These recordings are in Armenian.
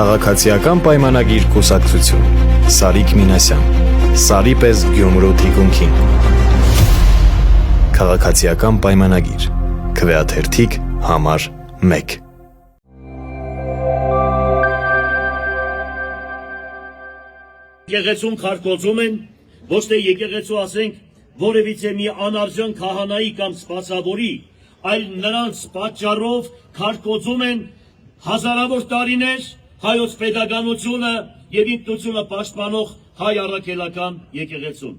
Քաղաքացիական պայմանագիր կուսակցություն Սարիկ Մինասյան Սարի պես Գյումրու թիկունքին Քաղաքացիական պայմանագիր Քվեաթերթիկ համար 1 Եկեղեցուն քարկոծում են, ոչ թե եկեղեցու ասենք որևիցե մի անարժան քահանայի կամ սպասավորի, այլ նրանց պատճառով քարկոծում են հազարավոր տարիներ հայոց պետականությունը եւ ինքնությունը պաշտպանող հայ առաքելական եկեղեցուն։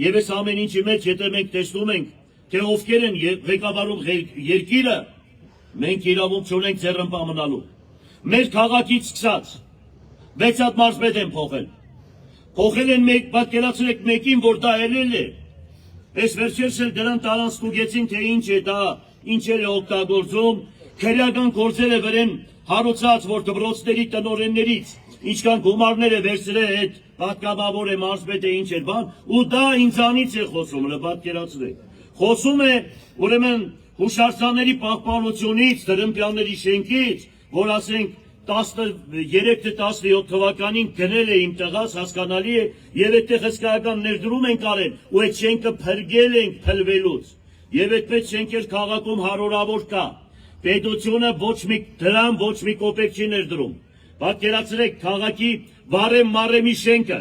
Եվ այս ամեն ինչի մեջ եթե մենք տեսնում ենք, թե ովքեր են ղեկավարում երկիրը, մենք իրավունք չունենք ձեռնպա մնալու։ Մեր քաղաքից սկսած 6 հատ մարզպետ են փոխել։ Փոխել են մեկ, պատկերացրեք մեկին, որ դա ելել է։ Այս վերջերս էլ դրան տարան ստուգեցին, թե ինչ է դա, ինչեր է օգտագործում, քրեական գործերը վրեն հարուցած, որ դպրոցների տնօրեններից ինչքան գումարներ է վերցրել այդ պատգամավոր է մարզպետը ինչ էր բան, ու դա ինձանից է խոսում, պատկերացրեք։ Խոսում է ուրեմն հուշարձանների պահպանությունից, դրամպյանների շենքից, որ ասենք 13-17 թվականին գնել է իմ տեղած, հասկանալի է, եւ այդտեղ հսկայական ներդրում ենք արել, ու այդ շենքը փրկել ենք փլվելուց։ Եվ այդպես շենքեր քաղաքում հարյուրավոր կա։ Պետությունը ոչ մի դրամ, ոչ մի կոպեկ չի ներդրում։ Պատկերացրեք քաղաքի բարեմ-մարեմի շենքը։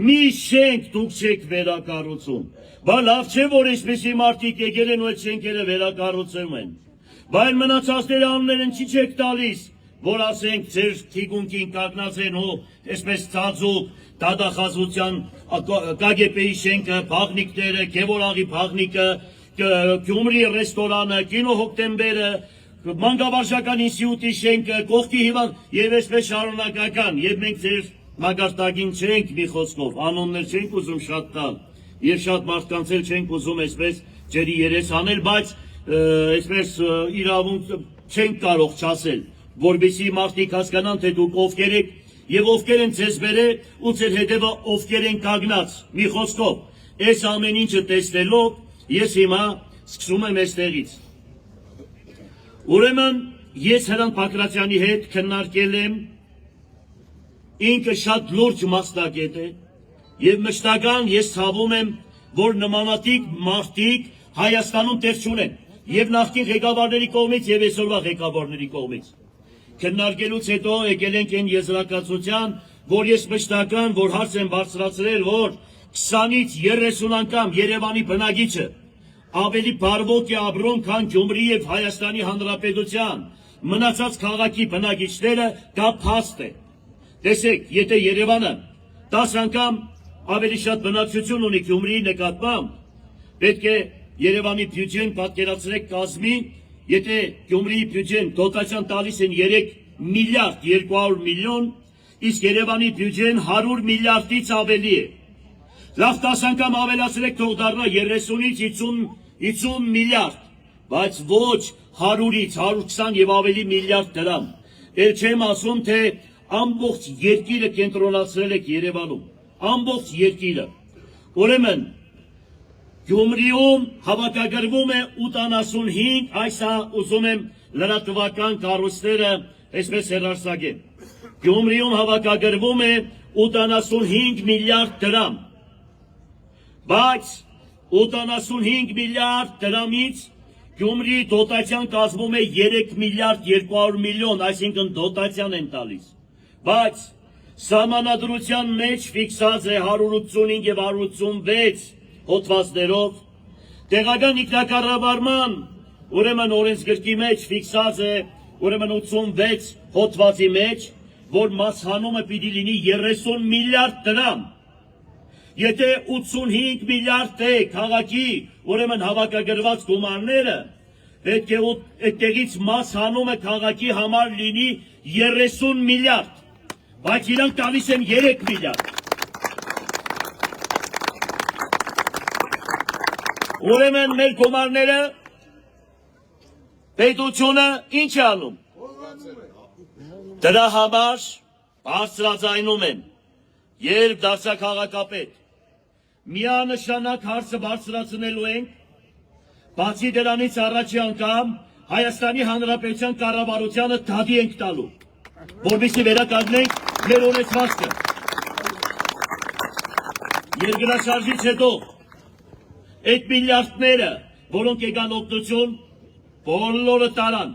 Մի շենք դուք չեք վերակառուցում։ Բա լավ չէ, որ այսպեսի մարդիկ եկել են ու այդ շենքերը վերակառուցում են։ Բայց մնացածների անուններն չի չեք տալիս, որ ասենք ձեր թիկունքին կանգնած են ու այսպես ծածուկ դատախազության KGB-ի շենքը, փաղնիկները, Գևորաղի փաղնիկը, Գյումրի ռեստորանը, կինո հոկտեմբերը, մանկավարժական ինստիտուտի շենքը, կողքի հիվանդ եւ այսպես շարունակական, եւ մենք ձեր մագարտագին չենք մի խոսքով, անուններ չենք ուզում շատ տալ, եւ շատ մարդկանց էլ չենք ուզում այսպես ջերի երես անել, բայց այսպես իրավունք չենք կարող չասել, որովհետեւ մարդիկ հասկանան, թե դուք ովքեր եք եւ ովքեր են ձեզ բերել ու ձեր հետևը ովքեր են կանգնած, մի խոսքով, այս ամեն ինչը տեսնելով ես հիմա սկսում եմ այստեղից։ Ուրեմն ես Հրանտ Բակրատյանի հետ քննարկել եմ, ինքը շատ լուրջ մասնագետ է եւ մշտական ես ցավում եմ, որ նմանատիպ մարդիկ Հայաստանում տեղ չունեն եւ նախկին ղեկավարների կողմից եւ այսօրվա ղեկավարների կողմից։ Քննարկելուց հետո եկել ենք այն եզրակացության, որ ես մշտական, որ հարց եմ բարձրացրել, որ 20-ից 30 անգամ Երևանի բնակիչը ավելի բարվոք է ապրում, քան Գյումրի եւ Հայաստանի Հանրապետության մնացած քաղաքի բնակիչները, դա փաստ է։ Տեսեք, եթե Երևանը 10 անգամ ավելի շատ բնակչություն ունի Գյումրիի նկատմամբ, պետք է Երևանի բյուջեն պատկերացրեք կազմի, եթե Գյումրիի բյուջեն դոտացիան տալիս են 3 միլիարդ 200 միլիոն, իսկ Երևանի բյուջեն 100 միլիարդից ավելի է։ Լավ 10 անգամ ավելացրեք թող դառնա 30-ից 50 միլիարդ, բայց ոչ 100-ից 120 եւ ավելի միլիարդ դրամ։ Էլ չեմ ասում, թե ամբողջ երկիրը կենտրոնացրել եք Երևանում, ամբողջ երկիրը։ Ուրեմն Գյումրիում հավաքագրվում է 85, այսա ուզում եմ լրատվական կառույցները այսպես հեռարձակեմ։ Գյումրիում հավաքագրվում է 85 միլիարդ դրամ, բայց 85 միլիարդ դրամից Գյումրիի դոտացիան կազմում է 3 միլիարդ 200 միլիոն, այսինքն դոտացիան են տալիս, բայց սահմանադրության մեջ ֆիքսած է 185 եւ 186 հոդվածներով, տեղական ինքնակառավարման ուրեմն օրենսգրքի մեջ ֆիքսած է ուրեմն 86 հոդվածի մեջ, որ մասհանումը պիտի լինի 30 միլիարդ դրամ։ Եթե 85 միլիարդ է քաղաքի ուրեմն հավաքագրված գումարները, պետք է այդտեղից մասհանումը քաղաքի համար լինի 30 միլիարդ, բայց իրանք տալիս են 3 միլիարդ։ Ուրեմն մեր գումարները պետությունը ինչ է անում։ Դրա համար բարձրաձայնում եմ, երբ դարձա քաղաքապետ, միանշանակ հարցը բարձրացնելու ենք, բացի դրանից առաջի անգամ Հայաստանի Հանրապետության կառավարությանը դադի ենք տալու։ որպեսզի վերականգնենք մեր օրեցվածքը։ Երկրաշարժից հետո այդ միլիարդները, որոնք եկան օգնություն, բոլորը տարան։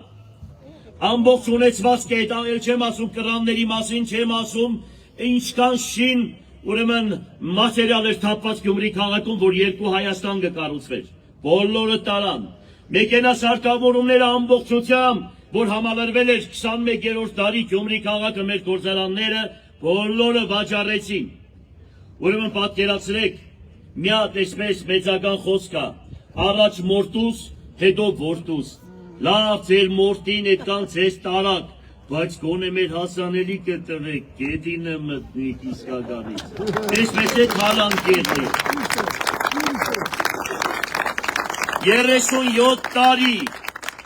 Ամբողջ ունեցվածքը այդ այլ չեմ ասում կրանների մասին, չեմ ասում ինչքան շին ուրեմն մատերիալ էր թափված Գյումրի քաղաքում, որ երկու Հայաստան կկառուցվեր։ Բոլորը տարան։ Մեքենասարքավորումները ամբողջությամբ, որ համալրվել էր 21-րդ դարի Գյումրի քաղաքը մեր գործարանները, բոլորը վաճառեցին։ Ուրեմն պատկերացրեք, մի հատ այսպես մեծական խոսք կա, առաջ մորտուս, հետո որդուս։ Լավ ձեր մորտին այդքան ձեզ տարակ, բայց գոնե մեր հասանելի կտրեք, գետինը մտնիկ իսկականից։ Այսպես է թալան գետի։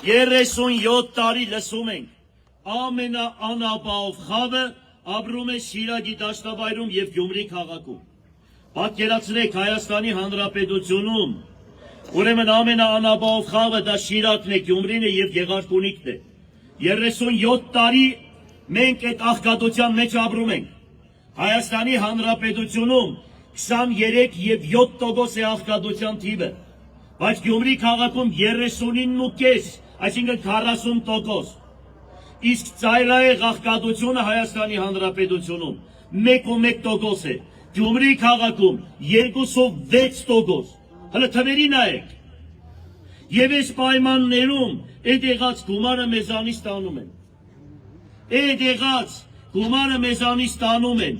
37 տարի լսում ենք, ամենաանապահով խավը ապրում է Շիրակի դաշտավայրում և Գյումրի քաղաքում։ Պատկերացրեք Հայաստանի Հանրապետությունում, ուրեմն ամենաանապահով խավը դա Շիրակն է, Գյումրին է և Գեղարքունիքն է։ 37 տարի մենք այդ աղքատության մեջ ապրում ենք։ Հայաստանի Հանրապետությունում 23 և 7% է աղքատության թիվը, բայց Գյումրի քաղաքում 39.5, այսինքն 40%։ Իսկ ծայրահեղ աղքատությունը Հայաստանի Հանրապետությունում 1.1% է, Գյումրի քաղաքում 2.6%։ Հələ թվերի նայեք։ Եվ այս պայմաններում այդ եղած գումարը մեզանից տանում են։ Այդ եղած գումարը մեզանից տանում են։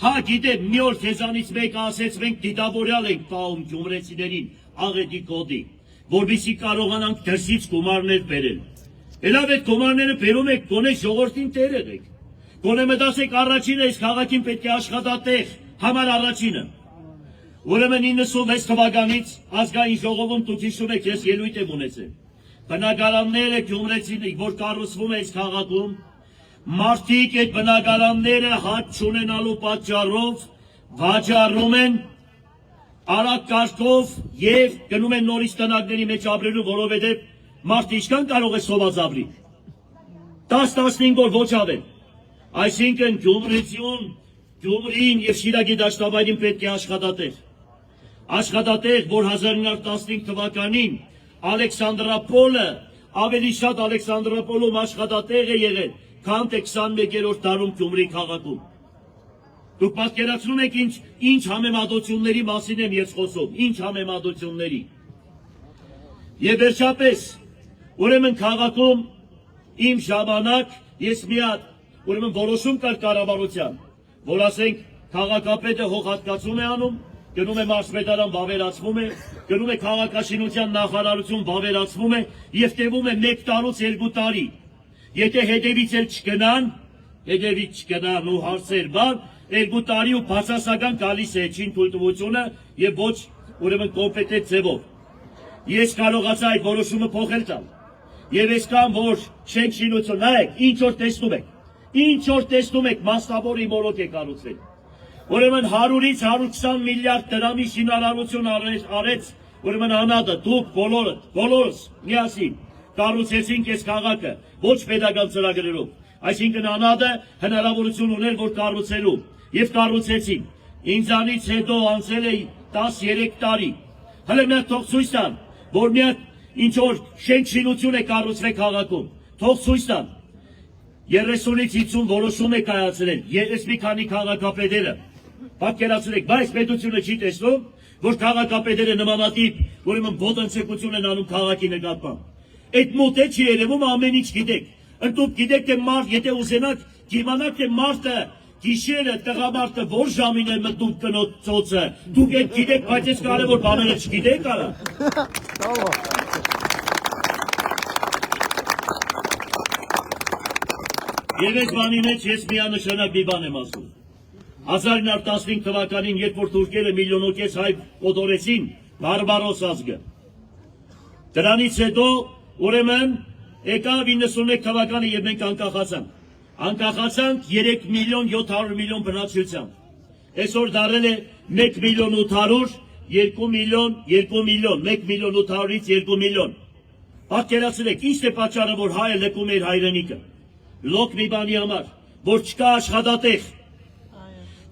Հա գիտեք, մի օր քեզանից մեկը ասեց մենք դիտավորյալ ենք պահում գյումրեցիներին աղետի կոդի, որպեսզի կարողանանք դրսից գումարներ բերել։ Լավ այդ գումարները բերում եք, գոնե ժողովրդին տեր եղեք։ Գոնե մտածեք առաջինը այս քաղաքին պետք է աշխատատեղ, համար առաջինը։ Ուրեմն 96 թվականից ազգային ժողովում դուք հիշում եք, ես ելույթ եմ ունեցել։ Բնակարանները գյումրեցին, որ կառուցվում է այս քաղաքում, մարդիկ այդ բնակարանները հաճ չունենալու պատճառով վաճառում են արագ կարգով եւ գնում են նորից տնակների մեջ ապրելու, որովհետեւ մարդը ինչքան կարող է սոված ապրի։ 10-15 օր ոչ ավել։ Այսինքն Գյումրին եւ Շիրակի դաշտավայրին պետք է աշխատատեղ։ Աշխատատեղ, որ 1915 թվականին Ալեքսանդրապոլը ավելի շատ Ալեքսանդրապոլում աշխատատեղ է եղել, քան թե 21-րդ դարում Գյումրի քաղաքում։ Դուք պատկերացնում եք ինչ համեմատությունների մասին եմ ես խոսում, ինչ համեմատությունների։ Եվ վերջապես, ուրեմն քաղաքում իմ ժամանակ ես մի հատ ուրեմն որոշում կար կառավարության, որ ասենք քաղաքապետը հողհատկացում է անում, գնում է մարզպետարան վավերացվում է, գնում է քաղաքաշինության նախարարություն վավերացվում է եւ տևում է 1 տարուց 2 տարի։ Եթե հետևից էլ չգնան ու հարցեր բան, 2 տարի ու բացասական գալիս է չին թույլտվությունը եւ ոչ ուրեմն կոմպետենտ ձևով։ Ես կարողացա այդ որոշումը փոխել տալ։ Եվ այսքան որ շենք շինություն, նայեք, ինչ որ տեսնում եք, մասնավոր իմորոք է կառուցվել։ Ուրեմն 100-ից 120 միլիարդ դրամի շինարարություն արեց, ուրեմն անհատը, դուք բոլորս միասին կառուցեցինք այս քաղաքը, ոչ պետական ծրագրերով։ Այսինքն անհատը հնարավորություն ուներ, որ կառուցելու եւ կառուցեցին։ Ինձանից հետո անցել է 13 տարի։ Հələ մի հատ թող ցույց տան, որ մի հատ ինչ որ շենք շինություն է կառուցվել քաղաքում։ Թող ցույց տան։ 30-ից 50 որոշում է կայացրել, ես մի քանի քաղաքապետերը։ Պատկերացրեք, բայց պետությունը չի տեսնում, որ քաղաքապետերը նմանատիպ ուրեմն ոտնձգություն են անում քաղաքի նկատմամբ։ Այդ մոտ է չի երևում, ամեն ինչ գիտեք։ Ընդդուք գիտեք, թե մարդ, եթե ուզենաք, իմանաք, թե մարդը գիշերը տղամարդը որ ժամին է մտնում կնոջ ծոցը, դուք այդ գիտեք, բայց այս կարևոր բաները չգիտեք արա։ Եվ այս բանի մեջ ես միանշանակ մի բան եմ ասում։ 1915 թվականին, երբ որ թուրքերը միլիոնոկես հայ կոտորեցին Բարբարոս ազգը։ Դրանից հետո ուրեմն եկավ 91 թվականը եւ մենք անկախացանք։ Անկախացանք 3 միլիոն 700 միլիոն բնակչությամբ։ Այսօր դարել է 1 միլիոն 800, 2 միլիոն, 2 միլիոն, 1 միլիոն 800-ից 2 միլիոն։ Պատկերացրեք, ինչ է պատճառը, որ հայը լքում էր հայրենիքը։ Լոկ մի բանի համար, որ չկա աշխատատեղ։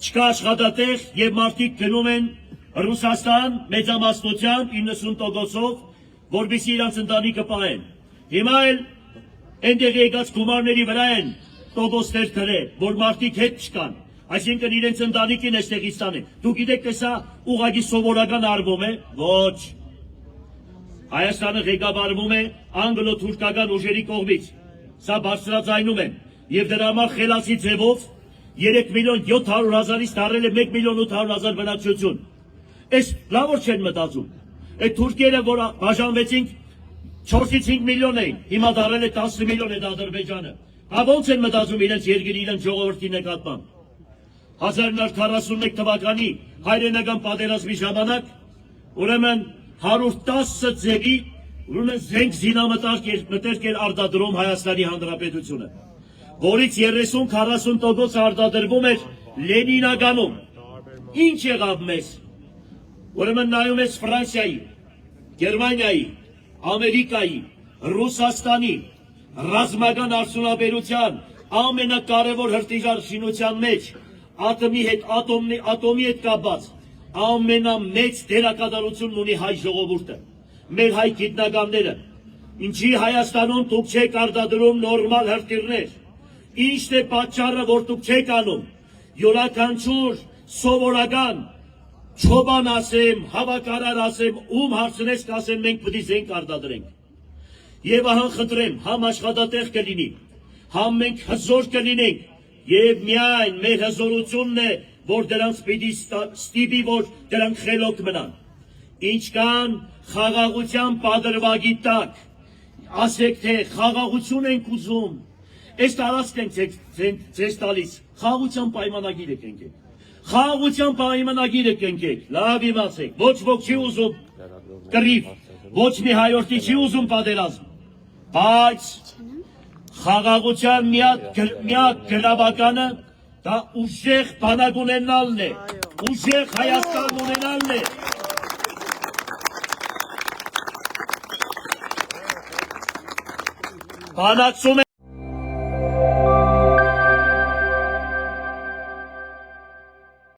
Չկա աշխատատեղ եւ մարդիկ գնում են Ռուսաստան մեծամասնությամբ 90%-ով, որբիսի իրանց ընտանիքը պահեն։ Հիմա էլ այնտեղ եկած գումարների վրա են տոկոսներ դրել, որ մարդիկ հետ չկան։ Այսինքն իրենց ընտանիքին էստեղից տանեն։ Դուք գիտեք, թե սա ուղղակի սովորական արվում է։ Ոչ։ Հայաստանը ղեկավարվում է անգլո-թուրքական ուժերի կողմից։ Սա բարձրաձայնում են եւ դրա համար խելացի ձևով 3.700.000-ից դարել է 1.800.000 բնակչություն։ Այս լավ որ չեն մտածում։ Այդ թուրքերը, որ բաժանվեցին 4-ից 5 միլիոն էին, հիմա դարել է 10 միլիոն է Ադրբեջանը։ Հա ոնց են մտածում իրենց երկրի, իրենց ժողովրդի նկատմամբ։ 1941 թվականի հայրենական պատերազմի ժամանակ ուրեմն 110 ձևի ուրեմն զենք զինամթերք էր արտադրում Հայաստանի Հանրապետությունը, որից 30-40% արտադրվում էր Լենինագանում։ Ինչ եղավ մեզ։ Ուրեմն նայում ես Ֆրանսիայի, Գերմանիայի, Ամերիկայի, Ռուսաստանի ռազմական արդյունաբերության ամենակարևոր հրթիռաշինության մեջ ատոմի հետ կապված ամենամեծ դերակատարությունն ունի հայ ժողովուրդը, մեր հայ գիտնականները։ Ինչի Հայաստանում դուք չեք արտադրում նորմալ հրթիռներ։ Ինչն է պատճառը, որ դուք չեք անում։ Յուրաքանչյուր սովորական չոբան ասեմ, հավաքարար ասեմ, ում հարցնես կասեն մենք պետք է զենք արտադրենք։ Եվ ահա խնդրեմ, համ աշխատատեղ կլինի, համ մենք հզոր կլինենք, եւ միայն մեր հզորությունն է, որ դրանց պիտի ստիպի, որ դրանք խելոք մնան։ Ինչ կան խաղաղության պատրվագի տակ, ասեք թե խաղաղություն ենք ուզում, այս տարածք ենք ձեզ տալիս, խաղաղության պայմանագիրը կենքեք, խաղաղության պայմանագիրը կենքեք, լավ իմացեք, ոչ ոք չի ուզում կռիվ, ոչ մի հայորդի չի ուզում պատերազմ, բայց խաղաղության միակ գրավականը դա ուժեղ բանակ ունենալն է, ուժեղ Հայաստան ունենալն է։ Բանակցում